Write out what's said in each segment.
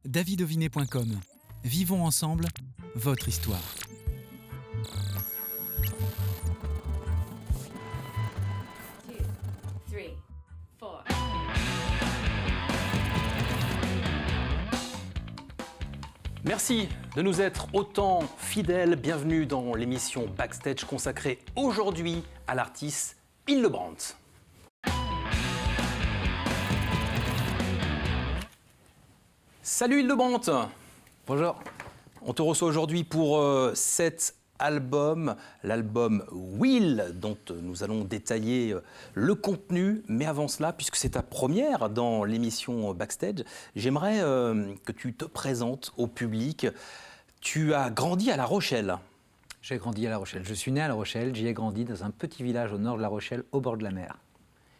davidovinet.com. Vivons ensemble votre histoire. Merci de nous être autant fidèles. Bienvenue dans l'émission Backstage consacrée aujourd'hui à l'artiste Hildebrandt. Salut Hildebrandt. Bonjour. On te reçoit aujourd'hui pour cet album, l'album Will, dont nous allons détailler le contenu. Mais avant cela, puisque c'est ta première dans l'émission Backstage, j'aimerais que tu te présentes au public. Tu as grandi à La Rochelle. J'ai grandi à La Rochelle. Je suis né à La Rochelle. J'y ai grandi dans un petit village au nord de La Rochelle, au bord de la mer.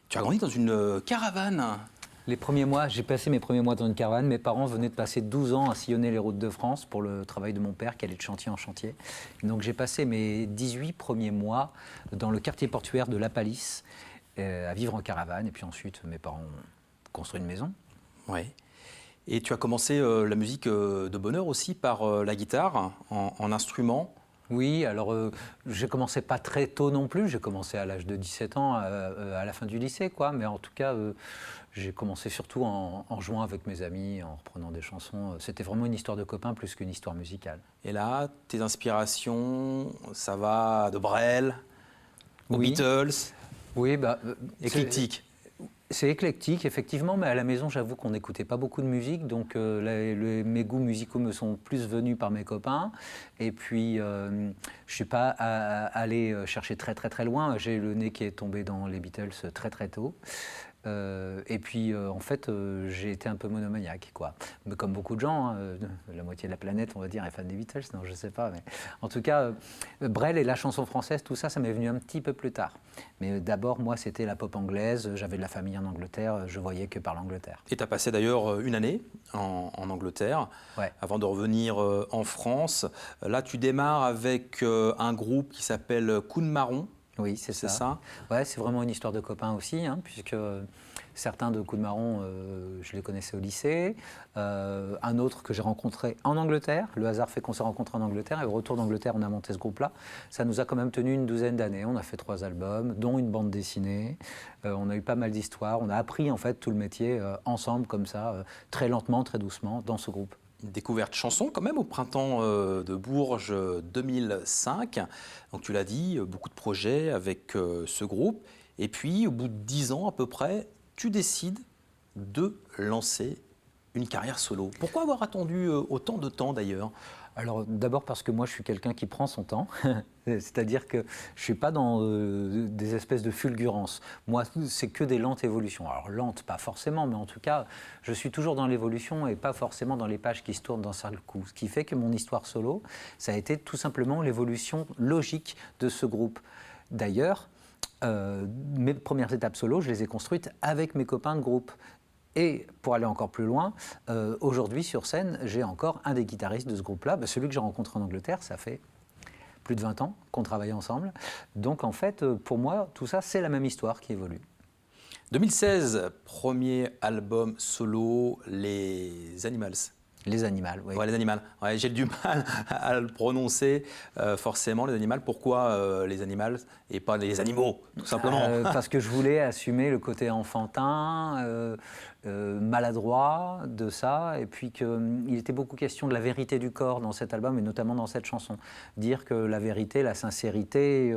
Tu as grandi dans une caravane. Les premiers mois, j'ai passé mes premiers mois dans une caravane. Mes parents venaient de passer 12 ans à sillonner les routes de France pour le travail de mon père qui allait de chantier en chantier. Donc j'ai passé mes 18 premiers mois dans le quartier portuaire de La Palisse à vivre en caravane. Et puis ensuite, mes parents ont construit une maison. Oui. Et tu as commencé la musique de bonne heure aussi par la guitare en instrument. Oui, alors j'ai commencé pas très tôt non plus, j'ai commencé à l'âge de 17 ans, à la fin du lycée, quoi. Mais en tout cas, j'ai commencé surtout en jouant avec mes amis, en reprenant des chansons. C'était vraiment une histoire de copains plus qu'une histoire musicale. Et là, tes inspirations, ça va de Brel, aux Beatles, oui, éclectique. C'est éclectique, effectivement, mais à la maison, j'avoue qu'on n'écoutait pas beaucoup de musique, donc mes goûts musicaux me sont plus venus par mes copains. Et puis, je ne suis pas allé chercher très très très loin. J'ai le nez qui est tombé dans les Beatles très très tôt. Et puis, en fait, j'ai été un peu monomaniaque, quoi. Mais comme beaucoup de gens, hein, la moitié de la planète, on va dire, est fan des Beatles, non, je ne sais pas. Mais en tout cas, Brel et la chanson française, tout ça, ça m'est venu un petit peu plus tard. Mais d'abord, moi, c'était la pop anglaise. J'avais de la famille en Angleterre, je voyais que par l'Angleterre. Et tu as passé d'ailleurs une année en Angleterre, ouais. Avant de revenir en France. Là, tu démarres avec un groupe qui s'appelle Coune Marron. Oui, c'est ça. Ouais, c'est vraiment une histoire de copains aussi, hein, puisque certains de Coup de Marron, je les connaissais au lycée. Un autre que j'ai rencontré en Angleterre. Le hasard fait qu'on s'est rencontrés en Angleterre. Et au retour d'Angleterre, on a monté ce groupe-là. Ça nous a quand même tenu une douzaine d'années. On a fait 3 albums, dont une bande dessinée. On a eu pas mal d'histoires. On a appris en fait tout le métier ensemble, comme ça, très lentement, très doucement, dans ce groupe. Une découverte chanson quand même au printemps de Bourges 2005. Donc tu l'as dit, beaucoup de projets avec ce groupe. Et puis au bout de 10 ans à peu près, tu décides de lancer une carrière solo. Pourquoi avoir attendu autant de temps d'ailleurs ? Alors d'abord parce que moi je suis quelqu'un qui prend son temps, c'est-à-dire que je ne suis pas dans des espèces de fulgurances. Moi c'est que des lentes évolutions. Alors lentes pas forcément, mais en tout cas je suis toujours dans l'évolution et pas forcément dans les pages qui se tournent d'un seul coup. Ce qui fait que mon histoire solo, ça a été tout simplement l'évolution logique de ce groupe. D'ailleurs, mes premières étapes solo, je les ai construites avec mes copains de groupe. Et pour aller encore plus loin, aujourd'hui sur scène, j'ai encore un des guitaristes de ce groupe-là, celui que j'ai rencontré en Angleterre, ça fait plus de 20 ans qu'on travaille ensemble. Donc en fait, pour moi, tout ça, c'est la même histoire qui évolue. 2016, premier album solo, Les Animals. Les Animals, oui. Ouais, Les Animals. Ouais, j'ai du mal à le prononcer, forcément, Les Animals. Pourquoi Les Animals et pas Les Animaux, tout simplement Parce que je voulais assumer le côté enfantin, maladroit de ça, et puis qu'il était beaucoup question de la vérité du corps dans cet album, et notamment dans cette chanson. Dire que la vérité, la sincérité,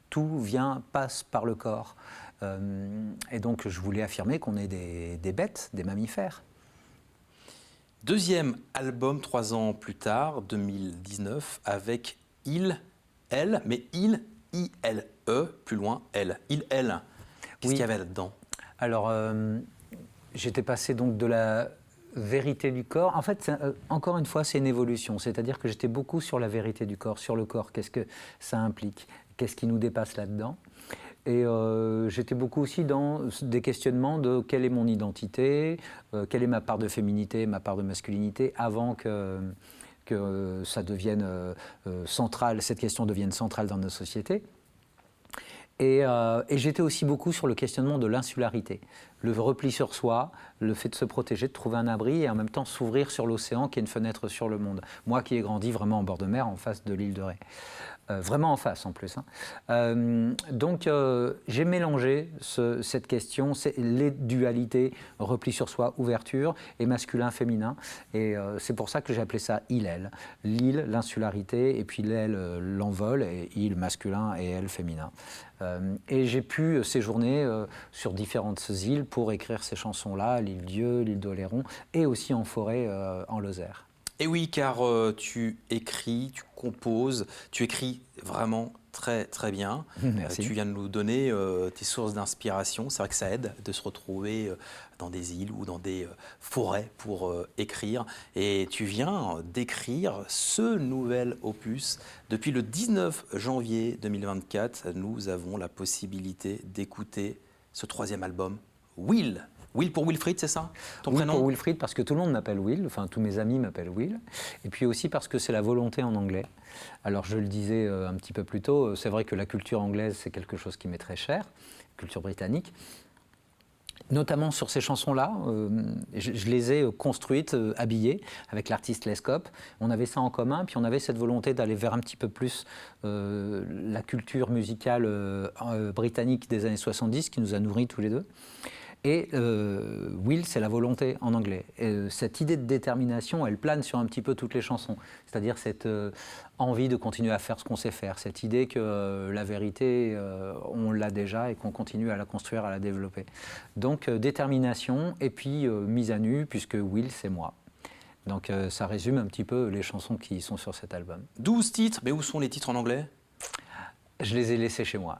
tout passe par le corps. Et donc je voulais affirmer qu'on est des bêtes, des mammifères. Deuxième album 3 ans plus tard, 2019, avec Elle, mais I-L-E, plus loin, Elle. Elle. Qu'est-ce qu'il y avait là-dedans ? Alors, j'étais passé donc de la vérité du corps. En fait, encore une fois, c'est une évolution. C'est-à-dire que j'étais beaucoup sur la vérité du corps, sur le corps. Qu'est-ce que ça implique ? Qu'est-ce qui nous dépasse là-dedans ? Et j'étais beaucoup aussi dans des questionnements de quelle est mon identité, quelle est ma part de féminité, ma part de masculinité, avant que ça devienne central, cette question devienne centrale dans nos sociétés. Et j'étais aussi beaucoup sur le questionnement de l'insularité. le repli sur soi, le fait de se protéger, de trouver un abri et en même temps s'ouvrir sur l'océan qui est une fenêtre sur le monde. Moi qui ai grandi vraiment en bord de mer, en face de l'île de Ré. Vraiment en face en plus. Donc j'ai mélangé cette question, les dualités, repli sur soi, ouverture, et masculin-féminin. Et c'est pour ça que j'ai appelé ça il-elle. L'île, l'insularité, et puis l'aile, l'envol, et il masculin et elle féminin. Et j'ai pu séjourner sur différentes îles pour écrire ces chansons-là, l'île Dieu, l'île d'Oléron, et aussi en forêt en Lozère. Et oui, car tu écris, tu composes, tu écris vraiment très très bien. Merci. Tu viens de nous donner tes sources d'inspiration. C'est vrai que ça aide de se retrouver dans des îles ou dans des forêts pour écrire. Et tu viens d'écrire ce nouvel opus. Depuis le 19 janvier 2024, nous avons la possibilité d'écouter ce 3e album, Will. Will pour Wilfried, c'est ça, ton prénom? Pour Wilfried, parce que tout le monde m'appelle Will, enfin tous mes amis m'appellent Will, et puis aussi parce que c'est la volonté en anglais. Alors je le disais un petit peu plus tôt, c'est vrai que la culture anglaise, c'est quelque chose qui m'est très cher, culture britannique. Notamment sur ces chansons-là, je les ai construites, habillées, avec l'artiste Les Cope. On avait ça en commun, puis on avait cette volonté d'aller vers un petit peu plus la culture musicale britannique des années 70, qui nous a nourris tous les deux. Et Will, c'est la volonté en anglais. Et, cette idée de détermination, elle plane sur un petit peu toutes les chansons. C'est-à-dire cette envie de continuer à faire ce qu'on sait faire. Cette idée que la vérité, on l'a déjà et qu'on continue à la construire, à la développer. Donc détermination et puis mise à nu, puisque Will, c'est moi. Donc ça résume un petit peu les chansons qui sont sur cet album. 12 titres, mais où sont les titres en anglais? Je les ai laissés chez moi.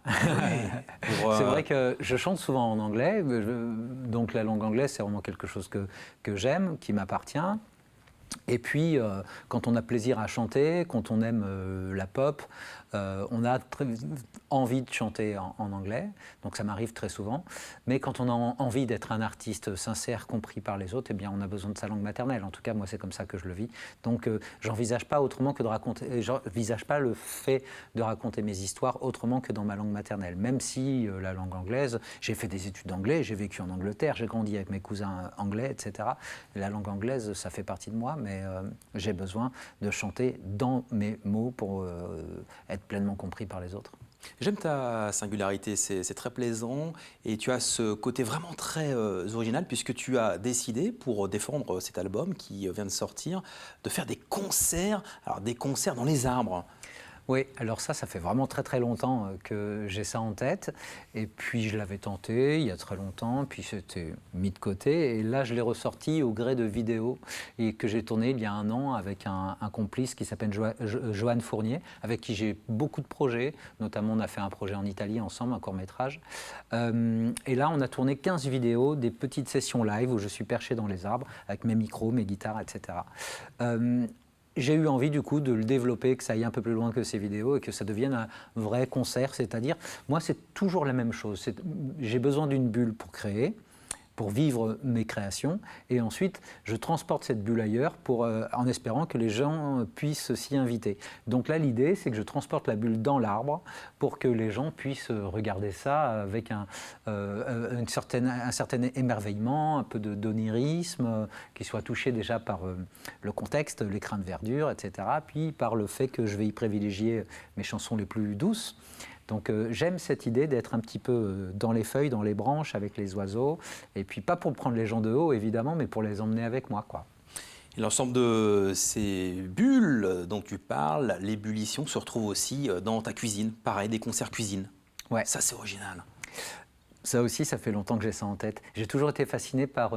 C'est vrai que je chante souvent en anglais, donc la langue anglaise, c'est vraiment quelque chose que j'aime, qui m'appartient. Et puis, quand on a plaisir à chanter, quand on aime la pop, on a envie de chanter en anglais, donc ça m'arrive très souvent. Mais quand on a envie d'être un artiste sincère, compris par les autres, eh bien, on a besoin de sa langue maternelle. En tout cas, moi, c'est comme ça que je le vis. Donc, j'envisage pas autrement que de raconter. J'envisage pas le fait de raconter mes histoires autrement que dans ma langue maternelle. Même si la langue anglaise, j'ai fait des études d'anglais, j'ai vécu en Angleterre, j'ai grandi avec mes cousins anglais, etc. La langue anglaise, ça fait partie de moi, mais j'ai besoin de chanter dans mes mots pour être pleinement compris par les autres. J'aime ta singularité, c'est très plaisant et tu as ce côté vraiment très original puisque tu as décidé, pour défendre cet album qui vient de sortir, de faire des concerts, alors des concerts dans les arbres. Oui, alors ça fait vraiment très très longtemps que j'ai ça en tête. Et puis je l'avais tenté il y a très longtemps, puis c'était mis de côté. Et là, je l'ai ressorti au gré de vidéos et que j'ai tourné il y a 1 an avec un complice qui s'appelle Johan Fournier, avec qui j'ai beaucoup de projets. Notamment, on a fait un projet en Italie ensemble, un court-métrage. Et là, on a tourné 15 vidéos, des petites sessions live où je suis perché dans les arbres avec mes micros, mes guitares, etc. J'ai eu envie du coup de le développer, que ça aille un peu plus loin que ces vidéos et que ça devienne un vrai concert, c'est-à-dire, moi c'est toujours la même chose, j'ai besoin d'une bulle pour créer, pour vivre mes créations, et ensuite je transporte cette bulle ailleurs en espérant que les gens puissent s'y inviter. Donc là l'idée c'est que je transporte la bulle dans l'arbre pour que les gens puissent regarder ça avec un certain émerveillement, un peu d'onirisme, qui soit touché déjà par le contexte, l'écrin de verdure, etc., puis par le fait que je vais y privilégier mes chansons les plus douces. Donc j'aime cette idée d'être un petit peu dans les feuilles, dans les branches, avec les oiseaux, et puis pas pour prendre les gens de haut, évidemment, mais pour les emmener avec moi, quoi. L'ensemble de ces bulles dont tu parles, l'ébullition, se retrouve aussi dans ta cuisine. Pareil, des concerts cuisine. Ouais. Ça, c'est original. Ça aussi, ça fait longtemps que j'ai ça en tête. J'ai toujours été fasciné par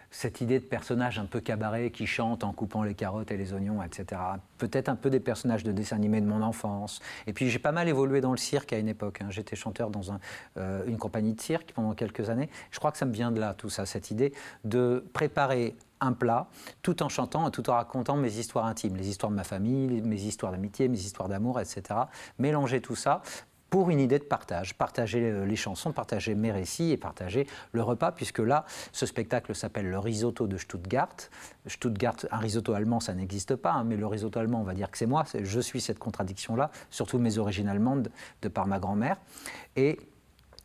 cette idée de personnage un peu cabaret qui chante en coupant les carottes et les oignons, etc. Peut-être un peu des personnages de dessins animés de mon enfance. Et puis j'ai pas mal évolué dans le cirque à une époque. J'étais chanteur dans une compagnie de cirque pendant quelques années. Je crois que ça me vient de là, tout ça, cette idée de préparer un plat tout en chantant et tout en racontant mes histoires intimes, les histoires de ma famille, mes histoires d'amitié, mes histoires d'amour, etc. Mélanger tout ça pour une idée de partage, partager les chansons, partager mes récits et partager le repas, puisque là, ce spectacle s'appelle le risotto de Stuttgart. Stuttgart, un risotto allemand, ça n'existe pas, mais le risotto allemand, on va dire que c'est moi, je suis cette contradiction-là, surtout mes origines allemandes, de par ma grand-mère. Et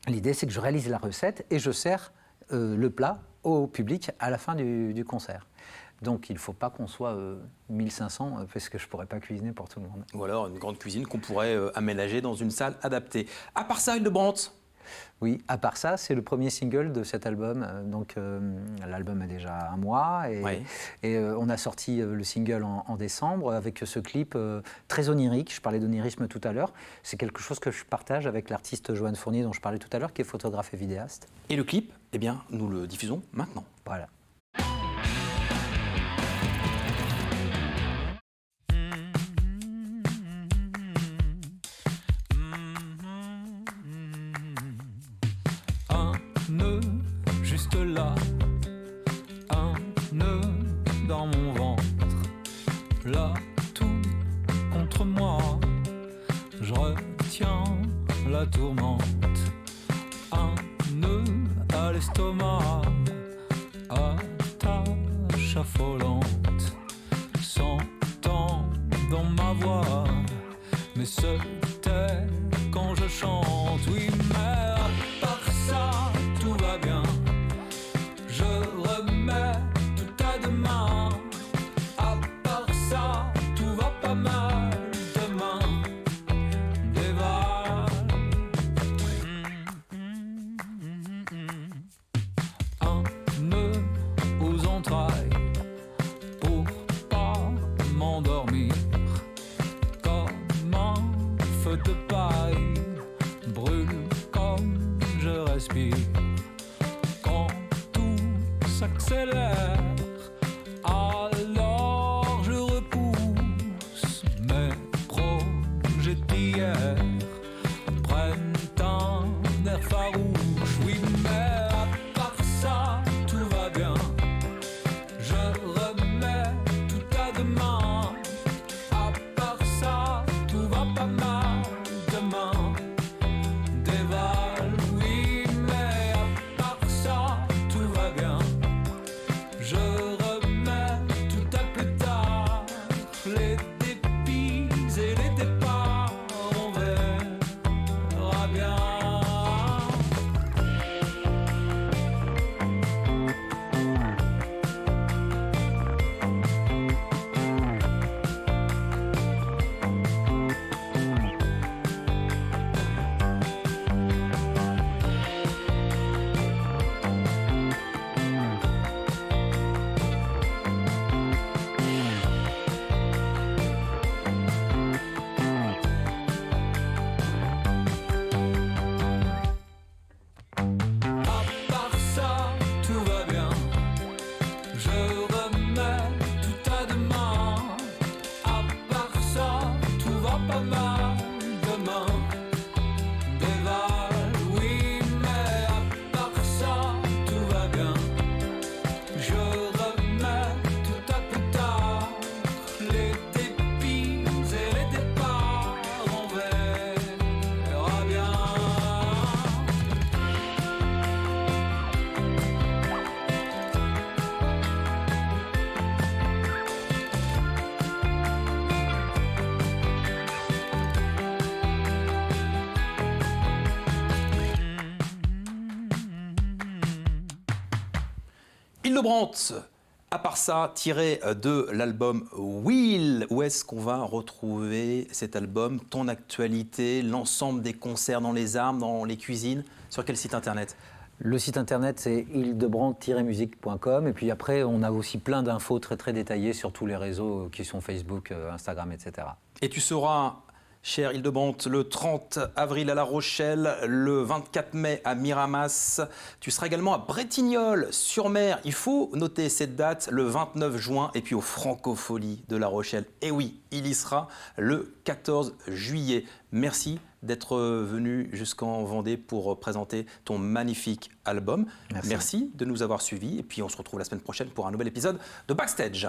l'idée, c'est que je réalise la recette et je sers le plat au public à la fin du concert. Donc il ne faut pas qu'on soit 1500 parce que je ne pourrais pas cuisiner pour tout le monde. Ou alors une grande cuisine qu'on pourrait aménager dans une salle adaptée. À part ça, Hildebrandt? Oui, à part ça, c'est le premier single de cet album. Donc l'album a déjà un mois et on a sorti le single en décembre avec ce clip très onirique. Je parlais d'onirisme tout à l'heure. C'est quelque chose que je partage avec l'artiste Joanne Fournier dont je parlais tout à l'heure, qui est photographe et vidéaste. Et le clip, eh bien, nous le diffusons maintenant. Voilà. Juste là, un nœud dans mon ventre, là tout contre moi, je retiens la tourmente, un nœud à l'estomac, attache affolante, s'entend dans ma voix, mais c'était quand je chante, oui mais à part ça tout va bien. Je remets tout à demain. À part ça, tout va pas mal. Demain, dévale. Un nœud aux entrailles pour pas m'endormir. Comme un feu de paille brûle comme je respire. S'accélère, alors je repousse mes projets d'hier, prennent un air farouche, oui mais à part ça tout va bien, je remets tout à demain, à part ça tout va pas mal, demain dévale, oui mais à part ça tout va bien. Je remets tout à plus tard, les dépits et les départs, on verra bien. Hildebrandt, à part ça, tiré de l'album Wheel, où est-ce qu'on va retrouver cet album, ton actualité, l'ensemble des concerts dans les armes, dans les cuisines, sur quel site internet? Le site internet, c'est hildebrandt-musique.com. Et puis après, on a aussi plein d'infos très, très détaillées sur tous les réseaux qui sont Facebook, Instagram, etc. Et tu seras, cher Hildebrandt, le 30 avril à La Rochelle, le 24 mai à Miramas. Tu seras également à Bretignolles-sur-Mer. Il faut noter cette date, le 29 juin, et puis aux Francopholies de La Rochelle. Et oui, il y sera le 14 juillet. Merci d'être venu jusqu'en Vendée pour présenter ton magnifique album. Merci de nous avoir suivis. Et puis on se retrouve la semaine prochaine pour un nouvel épisode de Backstage.